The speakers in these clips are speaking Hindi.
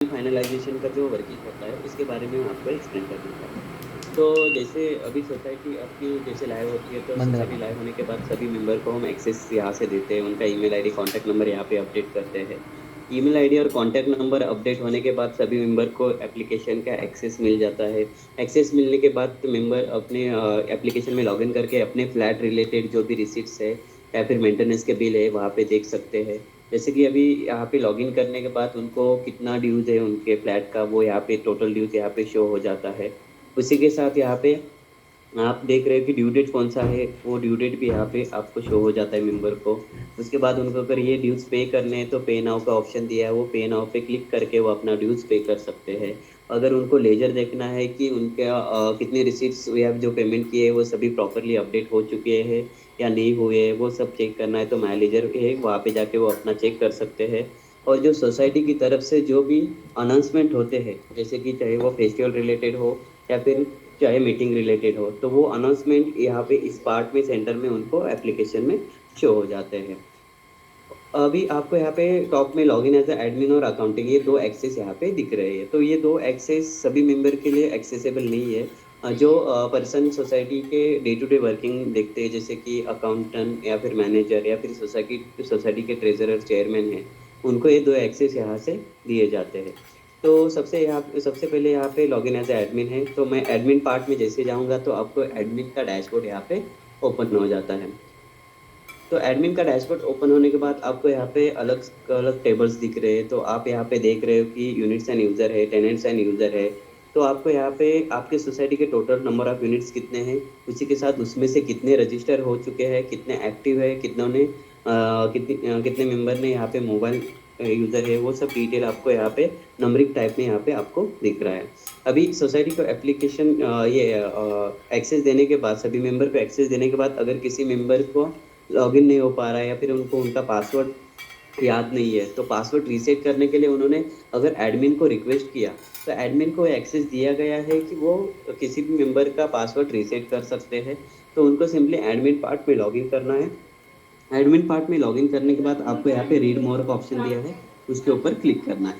फाइनलाइज़ेशन का जो वर्किंग होता है, उसके बारे में मैं आपको एक्सप्लेन कर दूँगा। तो जैसे अभी सोसाइटी आपकी जैसे लाइव होती है, तो बंद सोसाइटी रखो। लाइव होने के बाद सभी मेंबर को हम एक्सेस यहाँ से देते हैं, उनका ईमेल आईडी, कॉन्टैक्ट नंबर यहाँ पे अपडेट करते हैं। ईमेल आईडी और कॉन्टैक्ट नंबर अपडेट होने के बाद सभी मेंबर को एप्लीकेशन का एक्सेस मिल जाता है। एक्सेस मिलने के बाद मेंबर अपने एप्लीकेशन में लॉगिन करके अपने फ्लैट रिलेटेड जो भी रिसीट्स है या फिर मेंटेनेंस के बिल है, वहाँ पे देख सकते हैं। जैसे कि अभी यहाँ पे लॉगिन करने के बाद उनको कितना ड्यूज़ है उनके फ्लैट का, वो यहाँ पे टोटल ड्यूज़ यहाँ पे शो हो जाता है। उसी के साथ यहाँ पे आप देख रहे हो कि ड्यू डेट कौन-सा है, वो ड्यू डेट भी यहाँ पे आपको शो हो जाता है मेंबर को। उसके बाद उनको अगर ये ड्यूज़ पे करने हैं, तो पे नाउ का ऑप्शन दिया है, वो पे नाउ पे क्लिक करके वो अपना ड्यूज़ पे कर सकते हैं। अगर उनको लेजर देखना है कि उनका कितने रिसीट्स या जो पेमेंट किए हैं, वो सभी प्रॉपर्ली अपडेट हो चुके हैं या नहीं हुए हैं, वो सब चेक करना है, तो माय लेजर है, वहाँ पे जाके वो अपना चेक कर सकते हैं। और जो सोसाइटी की तरफ से जो भी अनाउंसमेंट होते हैं, जैसे कि चाहे वो फेस्टिवल रिलेटेड हो या फिर चाहे मीटिंग रिलेटेड हो, तो वो अनाउंसमेंट यहाँ पे इस पार्ट में सेंटर में उनको एप्लीकेशन में शो हो जाते हैं। अभी आपको यहाँ पे टॉप में लॉगिन एज़ अ एडमिन और अकाउंटिंग, ये 2 एक्सेस यहाँ पे दिख रहे हैं। तो ये 2 एक्सेस सभी मेंबर के लिए एक्सेसिबल नहीं है। जो पर्सन सोसाइटी के डे टू डे वर्किंग देखते हैं, जैसे कि अकाउंटेंट या फिर मैनेजर या फिर सोसाइटी के ट्रेज़रर, चेयरमैन हैं, उनको ये 2 एक्सेस यहाँ से दिए जाते हैं। तो सबसे पहले यहाँ पे लॉगिन एज़ अ एडमिन है, तो मैं एडमिन पार्ट में जैसे जाऊँगा, तो आपको एडमिन का डैशबोर्ड यहाँ पे ओपन हो जाता है। तो एडमिन का डैशबोर्ड ओपन होने के बाद आपको यहाँ पे अलग-अलग टेबल्स दिख रहे हैं, तो आप यहाँ पे देख रहे हो कि यूनिट्स एंड यूज़र है, टेनेंट्स एंड यूज़र है। तो आपको यहाँ पे आपके सोसाइटी के टोटल नंबर ऑफ यूनिट्स कितने हैं, उसी के साथ उसमें से कितने रजिस्टर हो चुके हैं, कितने एक्टिव है, कितने मेंबर ने यहाँ पे मोबाइल यूज़र है, वो सब डिटेल आपको यहाँ पे नंबरिंग टाइप में यहाँ पे आपको दिख रहा है। अभी सोसाइटी को एप्लीकेशन एक्सेस देने के बाद, सभी मेंबर को एक्सेस देने के बाद, अगर किसी मेंबर को लॉगिन नहीं हो पा रहा है या फिर उनको उनका पासवर्ड याद नहीं है, तो पासवर्ड रीसेट करने के लिए उन्होंने अगर एडमिन को रिक्वेस्ट किया, तो एडमिन को एक्सेस दिया गया है कि वो किसी भी मेंबर का पासवर्ड रीसेट कर सकते हैं। तो उनको सिंपली एडमिन पार्ट में लॉगिन करना है। एडमिन पार्ट में लॉगिन करने के बाद आपको यहाँ पे रीड मोर का ऑप्शन दिया है, उसके ऊपर क्लिक करना है।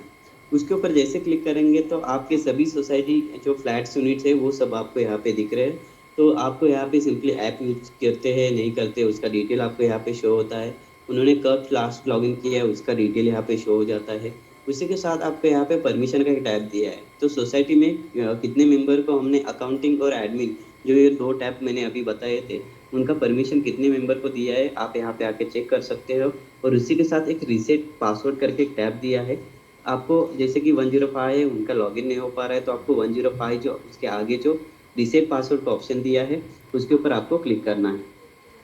उसके ऊपर जैसे क्लिक करेंगे, तो आपके सभी सोसाइटी जो फ्लैट्स यूनिट्स है, वो सब आपको यहाँ पे दिख रहे हैं। तो आपको यहाँ पे सिंपली ऐप यूज़ करते हैं, नहीं करते, उसका डिटेल आपको यहाँ पे शो होता है। उन्होंने कब लास्ट लॉगिन किया है, उसका डिटेल यहाँ पे शो हो जाता है। उसी के साथ आपको यहाँ पे परमिशन का एक टैब दिया है। तो सोसाइटी में कितने मेंबर को हमने अकाउंटिंग और एडमिन, जो ये 2 टैब मैंने अभी बताए थे, उनका परमिशन कितने मेंबर को दिया है, आप यहाँ पे आके चेक कर सकते हो। और उसी के साथ एक रीसेट पासवर्ड करके एक टैब दिया है। आपको जैसे कि 105 है, उनका लॉगिन नहीं हो पा रहा है, तो आपको 105 जो उसके आगे जो रीसेट पासवर्ड का ऑप्शन दिया है, उसके ऊपर आपको क्लिक करना है।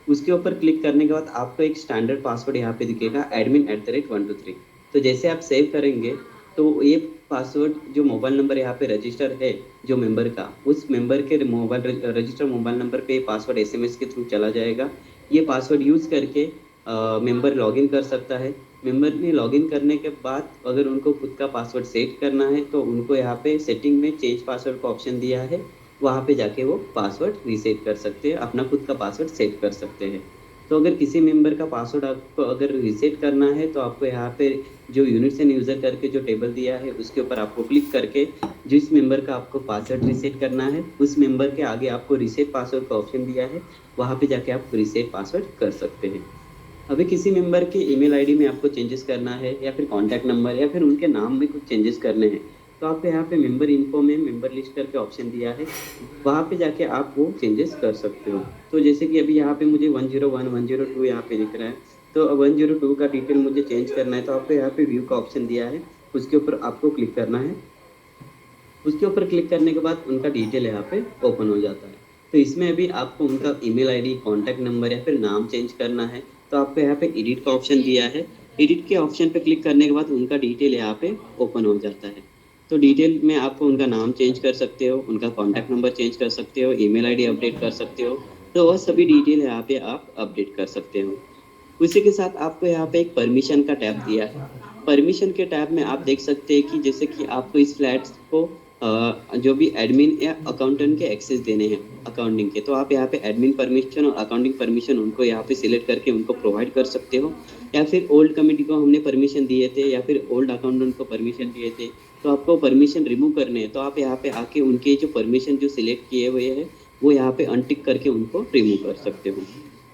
उसके ऊपर क्लिक करने के बाद आपको एक स्टैंडर्ड पासवर्ड यहाँ पे दिखेगा, admin@123। तो जैसे आप सेव करेंगे, तो ये पासवर्ड जो मोबाइल नंबर यहाँ पे रजिस्टर है, जो मेंबर का, उस मेंबर के रजिस्टर मोबाइल नंबर पे पासवर्ड एसएमएस के थ्रू चला जाएगा। ये पासवर्ड यूज़ करके मेंबर लॉगिन कर सकता है। मेंबर ने लॉगिन करने के बाद अगर उनको खुद का पासवर्ड सेट करना है, तो उनको यहाँ पे सेटिंग में चेंज पासवर्ड का ऑप्शन दिया है, वहाँ पे जाके वो पासवर्ड रीसेट कर सकते हैं, अपना खुद का पासवर्ड सेट कर सकते हैं। तो अगर किसी मेंबर का पासवर्ड आपको अगर रीसेट करना है, तो आपको यहाँ पे जो यूनिट्स एंड यूज़र करके जो टेबल दिया है, उसके ऊपर आपको क्लिक करके जिस मेंबर का आपको पासवर्ड रीसेट करना है, उस मेंबर के आगे आपको रीसेट पासवर्ड का ऑप्शन दिया है, वहाँ पे जाके आप रीसेट पासवर्ड कर सकते हैं। अभी किसी मेंबर के ईमेल आईडी में आपको चेंजेस करना है या फिर कॉन्टैक्ट नंबर या फिर उनके नाम में कुछ चेंजेस करने हैं, तो आपको यहाँ पे मेंबर इन्फो में मेंबर लिस्ट करके ऑप्शन दिया है, वहाँ पे जाके आप वो चेंजेस कर सकते हो। तो जैसे कि अभी यहाँ पे मुझे 101, 102 यहाँ पे दिख रहा है, तो 102 का डिटेल मुझे चेंज करना है, तो आपको यहाँ पे व्यू का ऑप्शन दिया है, उसके ऊपर आपको क्लिक करना है। उसके ऊपर क्लिक करने के बाद उनका डिटेल यहाँ पे ओपन हो जाता है। तो इसमें अभी आपको उनका ईमेल आईडी, कॉन्टैक्ट नंबर या फिर नाम चेंज करना है, तो आपको यहाँ पे एडिट का ऑप्शन दिया है। एडिट के ऑप्शन पे क्लिक करने के बाद उनका डिटेल यहाँ पे ओपन हो जाता है। तो डिटेल में आपको उनका नाम चेंज कर सकते हो, उनका कॉन्टैक्ट नंबर चेंज कर सकते हो, ईमेल आईडी अपडेट कर सकते हो। तो वह सभी डिटेल यहाँ पे आप अपडेट कर सकते हो। उसी के साथ आपको यहाँ पे एक परमिशन का टैब दिया है। परमिशन के टैब में आप देख सकते हैं कि जैसे कि आपको इस फ्लैट्स को जो भी एडमिन या अकाउंटेंट के एक्सेस देने हैं अकाउंटिंग के, तो आप यहाँ पे एडमिन परमिशन और अकाउंटिंग परमिशन उनको यहाँ पे सिलेक्ट करके उनको प्रोवाइड कर सकते हो। या फिर ओल्ड कमिटी को हमने परमिशन दिए थे या फिर ओल्ड अकाउंटेंट को परमिशन दिए थे, तो आपको परमिशन रिमूव करने हैं, तो आप यहाँ पे आके उनके जो परमिशन जो सिलेक्ट किए हुए हैं वो यहाँ पे अनटिक करके उनको रिमूव कर सकते हो।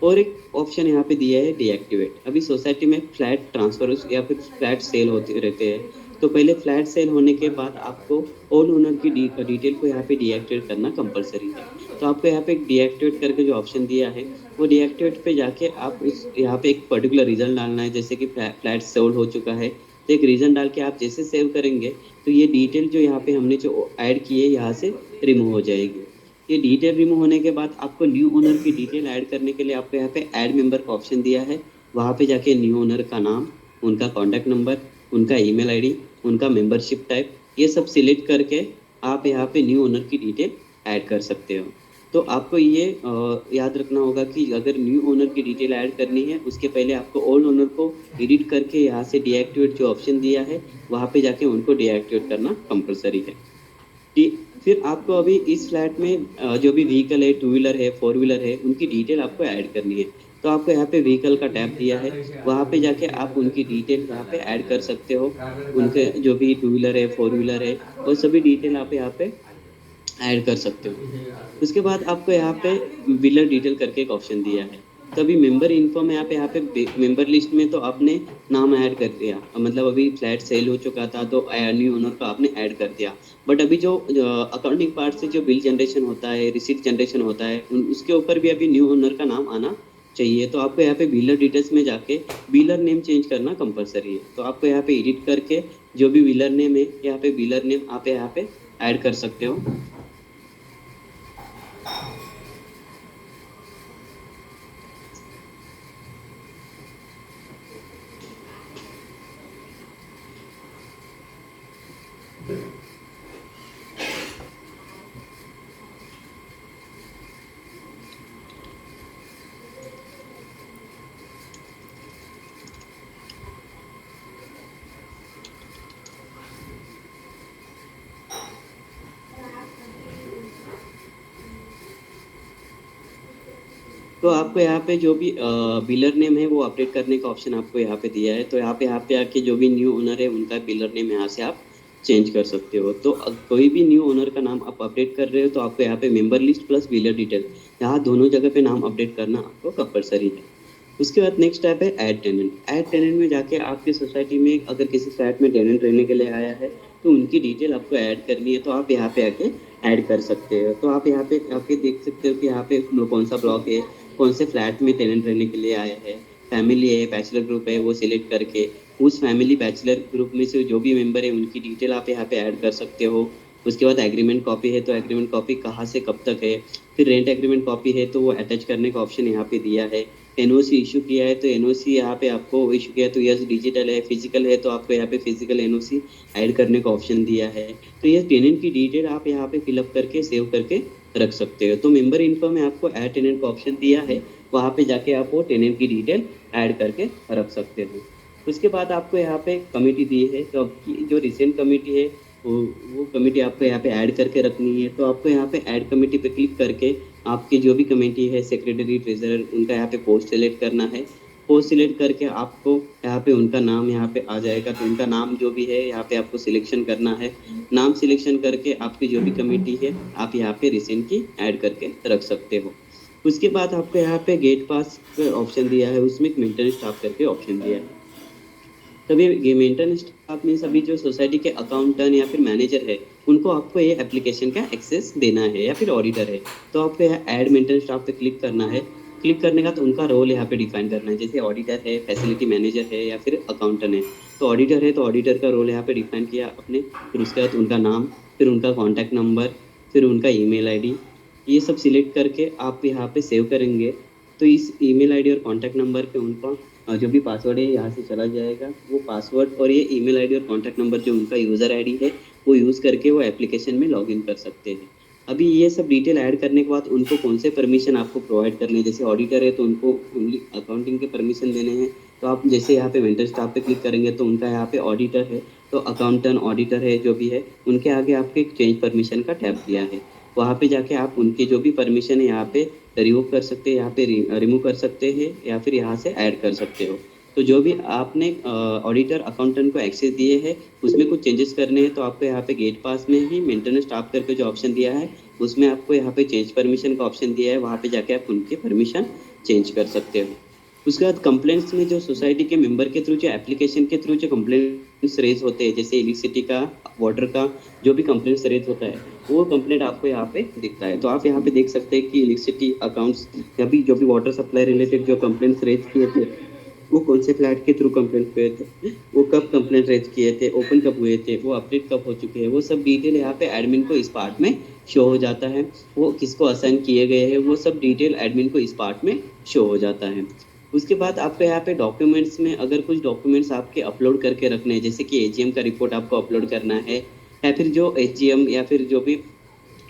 और एक ऑप्शन यहाँ पे दिया है डीएक्टिवेट। अभी सोसाइटी में फ्लैट ट्रांसफर या फिर फ्लैट सेल होते रहते हैं, तो पहले फ्लैट सेल होने के बाद आपको ओन ओनर की डिटेल को यहाँ पे डीएक्टिवेट करना कंपलसरी है। तो आपको यहाँ पे डीएक्टिवेट करके जो ऑप्शन दिया है वो डीएक्टिवेट पे जाके आप उस यहाँ पे एक पर्टिकुलर रीजन डालना है, जैसे कि फ्लैट सोल्ड हो चुका है, तो एक रीजन डाल के आप जैसे सेव करेंगे तो ये डिटेल जो यहाँ पे हमने जो ऐड की है यहाँ से रिमूव हो जाएगी। ये डिटेल रिमूव होने के बाद आपको न्यू ओनर की डिटेल ऐड करने के लिए आपको यहाँ पे ऐड मेंबर का ऑप्शन दिया है। वहाँ पे जाके न्यू ओनर का नाम, उनका कॉन्टैक्ट नंबर, उनका ईमेल आईडी, उनका मेंबरशिप टाइप, ये सब सिलेक्ट करके आप यहाँ पे न्यू ओनर की डिटेल ऐड कर सकते हो। तो आपको ये याद रखना होगा कि अगर न्यू ओनर की डिटेल ऐड करनी है उसके पहले आपको ओल्ड ओनर को एडिट करके यहाँ से डीएक्टिवेट जो ऑप्शन दिया है वहाँ पे जाके उनको डीएक्टिवेट करना कंपलसरी है। फिर आपको अभी इस फ्लैट में जो भी व्हीकल है, टू व्हीलर है, फोर व्हीलर है, उनकी डिटेल आपको ऐड करनी है। तो आपको यहाँ पे व्हीकल का टैब दिया है, वहाँ पे जाके आप उनकी डिटेल यहाँ पे ऐड कर सकते हो। उनके जो भी टू व्हीलर है, फोर व्हीलर है, वो सभी डिटेल आप यहाँ पे ऐड कर सकते हो। उसके बाद आपको यहाँ पे व्हीलर डिटेल करके एक ऑप्शन दिया है। तो अभी मेंबर इन्फो में यहाँ पे मेंबर लिस्ट में तो आपने नाम ऐड कर दिया, मतलब अभी फ्लैट सेल हो चुका था तो न्यू ओनर को आपने ऐड कर दिया। बट अभी जो अकाउंटिंग पार्ट से जो बिल जनरेशन होता है, रिसीट जनरेशन होता है, उसके ऊपर भी अभी न्यू ओनर का नाम आना चाहिए। तो आपको यहाँ पे व्हीलर डिटेल्स में जाके व्हीलर नेम चेंज करना कंपलसरी है। तो आपको यहाँ पे एडिट करके जो भी व्हीलर नेम है यहाँ पे व्हीलर नेम आप यहाँ पे ऐड कर सकते हो। तो आपको यहाँ पे जो भी बिलर नेम है वो अपडेट करने का ऑप्शन आपको यहाँ पे दिया है। तो यहाँ पे आके जो भी न्यू ओनर है उनका बिलर नेम यहाँ से आप चेंज कर सकते हो। तो कोई भी न्यू ओनर का नाम आप अपडेट कर रहे हो तो आपको यहाँ पे मेंबर लिस्ट प्लस बिलर डिटेल, यहाँ दोनों जगह पे नाम अपडेट करना आपको कंपलसरी है। उसके बाद नेक्स्ट स्टेप है ऐड टेनेंट। ऐड टेनेंट में जाके आपकी सोसाइटी में अगर किसी फ्लैट में टेनेंट रहने के लिए आया है तो उनकी डिटेल आपको ऐड करनी है, तो आप यहाँ पे आके ऐड कर सकते हो। तो आप यहाँ पे आके देख सकते हो कि यहाँ पे कौन सा ब्लॉक है, कौन से फ्लैट में टेनेंट रहने के लिए आया है, फैमिली है, बैचलर ग्रुप है, वो सिलेक्ट करके उस फैमिली बैचलर ग्रुप में से जो भी मेंबर है उनकी डिटेल आप यहाँ पे ऐड कर सकते हो। उसके बाद एग्रीमेंट कॉपी है तो एग्रीमेंट कॉपी कहाँ से कब तक है, फिर रेंट एग्रीमेंट कॉपी है तो वो अटैच करने का ऑप्शन यहाँ पे दिया है। एनओसी इशू किया है तो एनओसी यहाँ पे आपको इशू किया है तो यस डिजिटल है, फिजिकल है तो आपको यहाँ पे फिजिकल एनओसी ऐड करने का ऑप्शन दिया है। तो ये टेनेंट की डिटेल आप यहाँ पे फिलअप करके सेव करके रख सकते हो। तो मेंबर इन्फो में आपको ऐड टेनेंट का ऑप्शन दिया है, वहाँ पे जाके आप वो टेनेंट की डिटेल ऐड करके रख सकते हो। उसके बाद आपको यहाँ पे कमेटी दी है, तो आपकी जो रिसेंट कमेटी है वो कमेटी आपको यहाँ पे ऐड करके रखनी है। तो आपको यहाँ पे ऐड कमेटी पे क्लिक करके आपकी जो भी कमेटी है, सेक्रेटरी, ट्रेजरर, उनका यहाँ पे पोस्ट सेलेक्ट करना है। पोस्ट सिलेक्ट करके आपको यहाँ पे उनका नाम यहाँ पे आ जाएगा, तो उनका नाम जो भी है यहाँ पे आपको सिलेक्शन करना है। नाम सिलेक्शन करके आपकी जो भी कमेटी है आप यहाँ पे रिसेंट की ऐड करके रख सकते हो। उसके बाद आपको यहाँ पे गेट पास ऑप्शन दिया है, उसमें एक मेंटेनेंस स्टाफ करके ऑप्शन दिया है। तभी मेंटेनेंस स्टाफ में सभी जो सोसाइटी के अकाउंटेंट या फिर मैनेजर है उनको आपको ये एप्लीकेशन का एक्सेस देना है, या फिर ऑडिटर है तो आपको यहाँ ऐड मेंटेनेंस स्टाफ पे क्लिक करना है। क्लिक करने का तो उनका रोल यहाँ पे डिफाइन करना है, जैसे ऑडिटर है, फैसिलिटी मैनेजर है या फिर अकाउंटेंट है। तो ऑडिटर है तो ऑडिटर का रोल यहाँ पे डिफाइन किया आपने, फिर उसके बाद उनका नाम, फिर उनका कॉन्टैक्ट नंबर, फिर उनका ईमेल आईडी, ये सब सिलेक्ट करके आप यहाँ पे सेव करेंगे। तो इस ईमेल आईडी और कॉन्टैक्ट नंबर पे उनका जो भी पासवर्ड है यहाँ से चला जाएगा। वो पासवर्ड और ये ईमेल आईडी और कॉन्टैक्ट नंबर जो उनका यूज़र आईडी है वो यूज़ करके वो एप्लीकेशन में लॉगिन कर सकते हैं। अभी ये सब डिटेल ऐड करने के बाद उनको कौन से परमिशन आपको प्रोवाइड करने हैं, जैसे ऑडिटर है तो उनको ओनली अकाउंटिंग के परमिशन देने हैं। तो आप जैसे यहाँ पे मेंटर स्टाफ पे क्लिक करेंगे तो उनका यहाँ पे ऑडिटर है, तो अकाउंटेंट, ऑडिटर है जो भी है उनके आगे आपके एक चेंज परमिशन का टैब दिया है। वहाँ पे जाके आप उनकी जो भी परमिशन है यहाँ पे रिवोक कर सकते हैं, यहाँ पे रिमूव कर सकते हैं या फिर यहाँ से ऐड कर सकते हो। तो जो भी आपने ऑडिटर अकाउंटेंट को एक्सेस दिए हैं उसमें कुछ चेंजेस करने हैं तो आपको यहाँ पे गेट पास में ही मेंटेनेंस स्टाफ करके जो ऑप्शन दिया है उसमें आपको यहाँ पे चेंज परमिशन का ऑप्शन दिया है, वहाँ पे जाके आप उनके परमिशन चेंज कर सकते हो। उसके बाद कंप्लेंट्स में जो सोसाइटी के मेंबर के थ्रू जो एप्लीकेशन के थ्रू जो कंप्लेंट्स रेज होते हैं जैसे इलेक्ट्रिसिटी का, वाटर का, जो भी कंप्लेंट्स रेज होता है वो कंप्लेंट आपको यहाँ पे दिखता है। तो आप यहाँ पे देख सकते हैं कि इलेक्ट्रिसिटी अकाउंट्स या भी जो भी वाटर सप्लाई रिलेटेड जो कंप्लेंट्स रेज किए थे वो कौन से फ्लैट के थ्रू कंप्लेंट हुए थे, वो कब कंप्लेंट रेज किए थे, ओपन कब हुए थे, वो अपडेट कब हो चुके हैं, वो सब डिटेल यहाँ पे एडमिन को इस पार्ट में शो हो जाता है। वो किसको असाइन किए गए हैं वो सब डिटेल एडमिन को इस पार्ट में शो हो जाता है। उसके बाद आपको यहाँ पे डॉक्यूमेंट्स में अगर कुछ डॉक्यूमेंट्स आपके अपलोड करके रखने हैं जैसे कि एजीएम का रिपोर्ट आपको अपलोड करना है या फिर जो एजीएम या फिर जो भी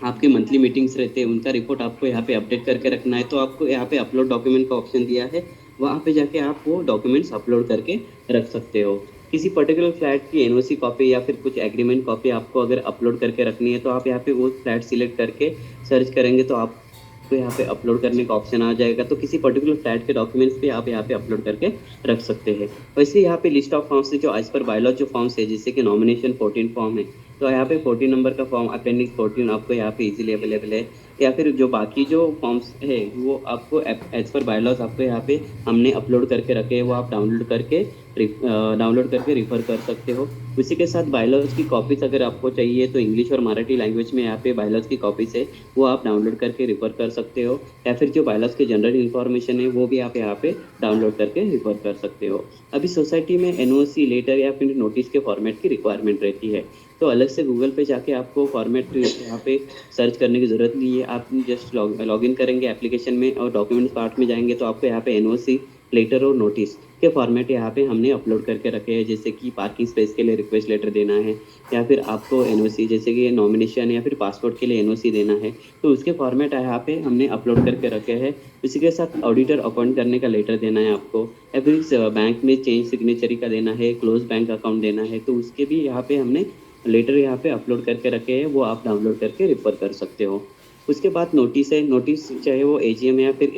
आपके मंथली मीटिंग्स रहते हैं उनका रिपोर्ट आपको यहाँ पे अपडेट करके रखना है तो आपको यहाँ पे अपलोड डॉक्यूमेंट का ऑप्शन दिया है, वहाँ पे जाके आप वो डॉक्यूमेंट्स अपलोड करके रख सकते हो। किसी पर्टिकुलर फ्लैट की एनओसी कॉपी या फिर कुछ एग्रीमेंट कॉपी आपको अगर अपलोड करके रखनी है तो आप यहाँ पे वो फ्लैट सिलेक्ट करके सर्च करेंगे तो आपको यहाँ पे अपलोड करने का ऑप्शन आ जाएगा। तो किसी पर्टिकुलर फ्लैट के डॉक्यूमेंट्स भी आप यहाँ पे अपलोड करके रख सकते हैं। वैसे यहाँ पे लिस्ट ऑफ फॉर्म्स है जो एज पर बायलॉज जो फॉर्म्स है जैसे कि नॉमिनेशन 14 फॉर्म है तो यहाँ पे 14 नंबर का फॉर्म अपेंडिक्स 14 आपको यहाँ पे इजीली अवेलेबल है। या फिर जो बाकी जो फॉर्म्स है वो आपको एज पर बायलॉज आपको यहाँ पे हमने अपलोड करके रखे हैं वो आप डाउनलोड करके रिफर कर सकते हो। उसी के साथ बायलॉज की कॉपीज अगर आपको चाहिए तो इंग्लिश और मराठी लैंग्वेज में यहाँ पे बायलॉज की कॉपीज है वो आप डाउनलोड करके रिफर कर सकते हो। या फिर जो बायलॉज के जनरल इन्फॉर्मेशन है वो भी आप यहाँ पे डाउनलोड करके रिफर कर सकते हो। अभी सोसाइटी में एनओसी लेटर या फिर नोटिस के फॉर्मेट की रिक्वायरमेंट रहती है तो अलग से गूगल पे जाके आपको फॉर्मेट यहाँ पे सर्च करने की ज़रूरत नहीं है। आप जस्ट लॉग इन करेंगे एप्लीकेशन में और डॉक्यूमेंट्स पार्ट में जाएंगे तो आपको यहाँ पे एनओसी लेटर और नोटिस के फॉर्मेट यहाँ पे हमने अपलोड करके रखे हैं जैसे कि पार्किंग स्पेस के लिए रिक्वेस्ट लेटर देना है या फिर आपको एनओसी जैसे कि नॉमिनेशन या फिर पासपोर्ट के लिए एनओसी देना है तो उसके फॉर्मेट यहाँ पे हमने अपलोड करके रखे हैं। उसी के साथ ऑडिटर अपॉइंट करने का लेटर देना है आपको या फिर बैंक में चेंज सिग्नेचरी का देना है, क्लोज बैंक अकाउंट देना है तो उसके भी यहाँ पे हमने लेटर यहाँ पे अपलोड करके रखे हैं वो आप डाउनलोड करके रिफर कर सकते हो। उसके बाद नोटिस है, नोटिस चाहे वो एजीएम या फिर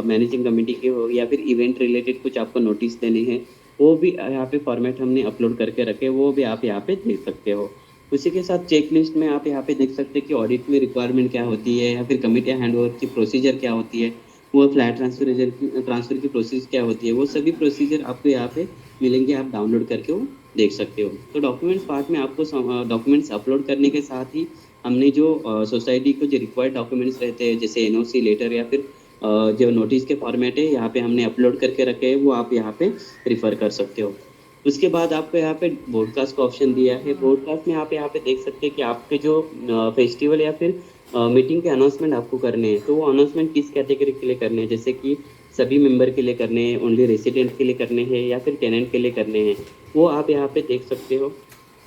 मैनेजिंग कमेटी के हो या फिर इवेंट रिलेटेड कुछ आपको नोटिस देने हैं वो भी यहाँ पे फॉर्मेट हमने अपलोड करके रखे वो भी आप यहाँ पे देख सकते हो। उसी के साथ चेक लिस्ट में आप यहाँ पे देख सकते हैं कि ऑडिट में रिक्वायरमेंट क्या होती है या फिर कमिटी हैंडओवर की प्रोसीजर क्या होती है, वो फ्लैट ट्रांसफर की प्रोसेस क्या होती है, वो सभी प्रोसीजर आपको यहाँ पे मिलेंगे, आप डाउनलोड करके वो देख सकते हो। तो डॉक्यूमेंट्स पार्ट में आपको डॉक्यूमेंट्स अपलोड करने के साथ ही हमने जो सोसाइटी को जो रिक्वायर्ड डॉक्यूमेंट्स रहते हैं जैसे एनओसी लेटर या फिर जो नोटिस के फॉर्मेट है यहाँ पे हमने अपलोड करके रखे हैं वो आप यहाँ पे रिफर कर सकते हो। उसके बाद आपको यहाँ पे ब्रॉडकास्ट का ऑप्शन दिया है। ब्रॉडकास्ट में आप यहाँ पे देख सकते हैं कि आपके जो फेस्टिवल या फिर मीटिंग के अनाउंसमेंट आपको करने हैं तो वो अनाउंसमेंट किस कैटेगरी के लिए करने हैं जैसे कि सभी मेंबर के लिए करने हैं, ओनली रेसिडेंट के लिए करने हैं या फिर टेनेंट के लिए करने हैं वो आप यहाँ पे देख सकते हो।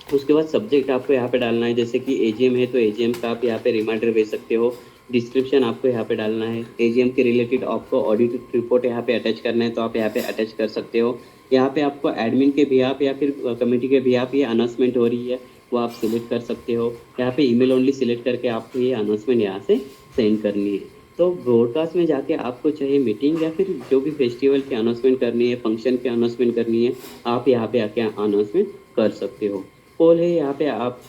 उसके बाद सब्जेक्ट आपको यहाँ पे डालना है जैसे कि एजीएम है तो एजीएम का आप यहाँ पे रिमाइंडर भेज सकते हो। डिस्क्रिप्शन आपको यहाँ पे डालना है, एजीएम के रिलेटेड आपको ऑडिट रिपोर्ट यहाँ पे अटैच करना है तो आप यहाँ पे अटैच कर सकते हो। यहाँ पे आपको एडमिन के बिहाफ या फिर कमेटी के बिहाफ ये अनाउंसमेंट हो रही है वो आप सिलेक्ट कर सकते हो। यहाँ पे ईमेल ओनली सिलेक्ट करके आपको ये अनाउंसमेंट यहाँ से सेंड करनी है। तो ब्रॉडकास्ट में जाके आपको चाहे मीटिंग या फिर जो भी फेस्टिवल की अनाउंसमेंट करनी है, फंक्शन की अनाउंसमेंट करनी है, आप यहाँ पे आके अनाउंसमेंट कर सकते हो। पोल है यहाँ पे आप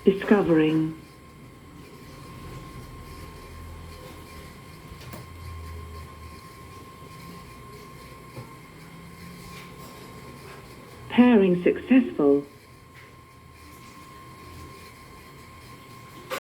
Discovering. Pairing successful.